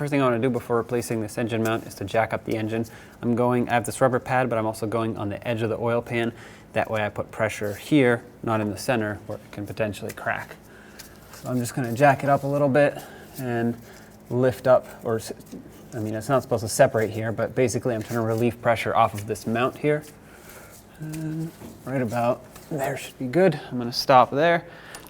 first thing I want to do before replacing this engine mount is to jack up the engine. I have this rubber pad, but I'm also going on the edge of the oil pan. That way I put pressure here, not in the center, where it can potentially crack. So I'm just going to jack it up a little bit and lift up, I mean, it's not supposed to separate here, but basically I'm trying to relieve pressure off of this mount here. And right about there should be good. I'm going to stop there.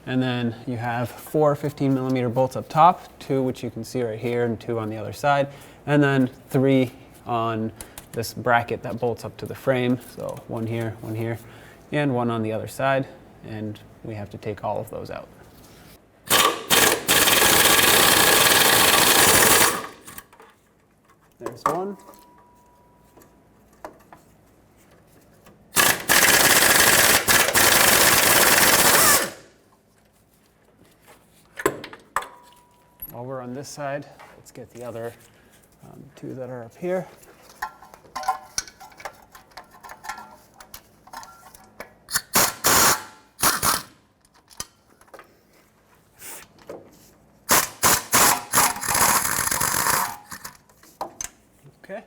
And then you have 4 15mm bolts up top, 2 which you can see right here and 2 on the other side, and then 3 on this bracket that bolts up to the frame. So 1 here, and 1 on the other side, and we have to take all of those out. There's 1. While we're on this side, let's get the other 2 that are up here. Okay.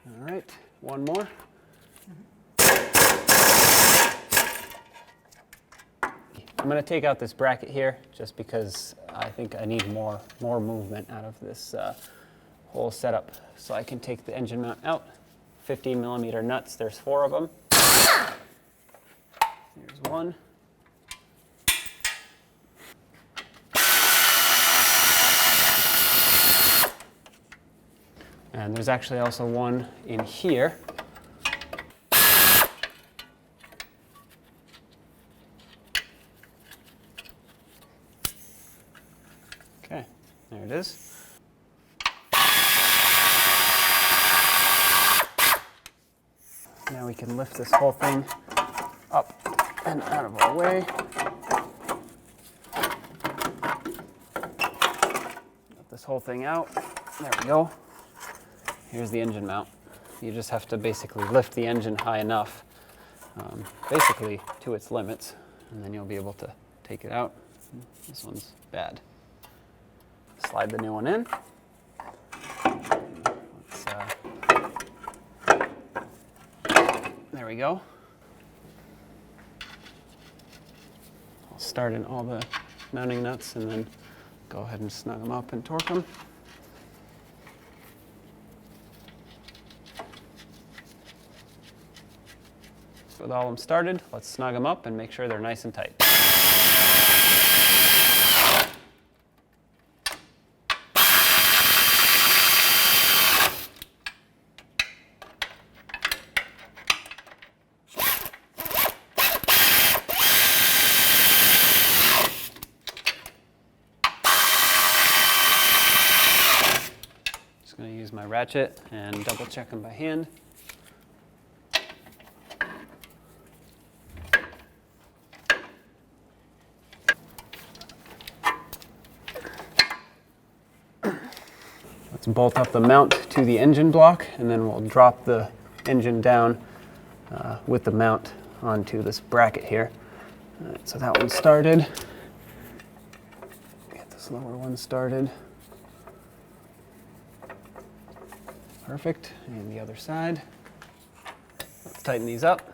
All right, 1 more. I'm going to take out this bracket here just because I think I need more movement out of this whole setup. So I can take the engine mount out. 15mm nuts, there's 4 of them. Here's 1. And there's actually also 1 in here. Okay, there it is. Now we can lift this whole thing up and out of our way. Get this whole thing out. There we go. Here's the engine mount. You just have to basically lift the engine high enough, basically to its limits, and then you'll be able to take it out. This one's bad. Slide the new one in. There we go. I'll start in all the mounting nuts and then go ahead and snug them up and torque them. With all of them started, let's snug them up and make sure they're nice and tight. Just going to use my ratchet and double check them by hand. Let's bolt up the mount to the engine block, and then we'll drop the engine down with the mount onto this bracket here. All right, so that one's started. Get this lower one started. Perfect. And the other side. Let's tighten these up.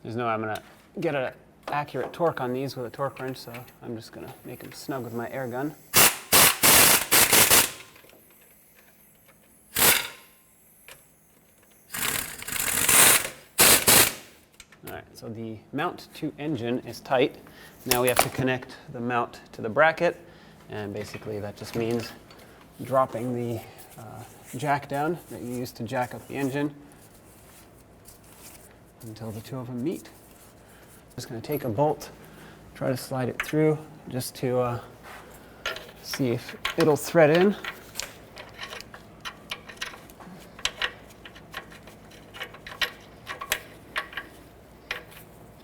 There's no way I'm going to get an accurate torque on these with a torque wrench, so I'm just going to make them snug with my air gun. Alright, so the mount to engine is tight. Now we have to connect the mount to the bracket, and basically that just means dropping the jack down that you use to jack up the engine until the 2 of them meet. I'm just going to take a bolt, try to slide it through just to see if it'll thread in.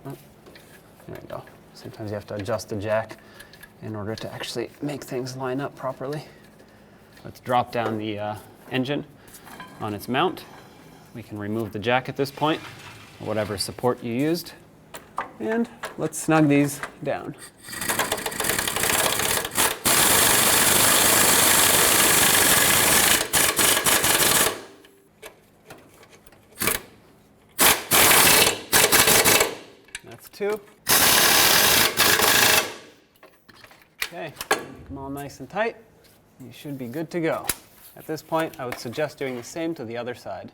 Oh, there we go. Sometimes you have to adjust the jack in order to actually make things line up properly. Let's drop down the engine on its mount. We can remove the jack at this point, or whatever support you used, and let's snug these down. That's two. Okay, make them all nice and tight. You should be good to go. At this point, I would suggest doing the same to the other side.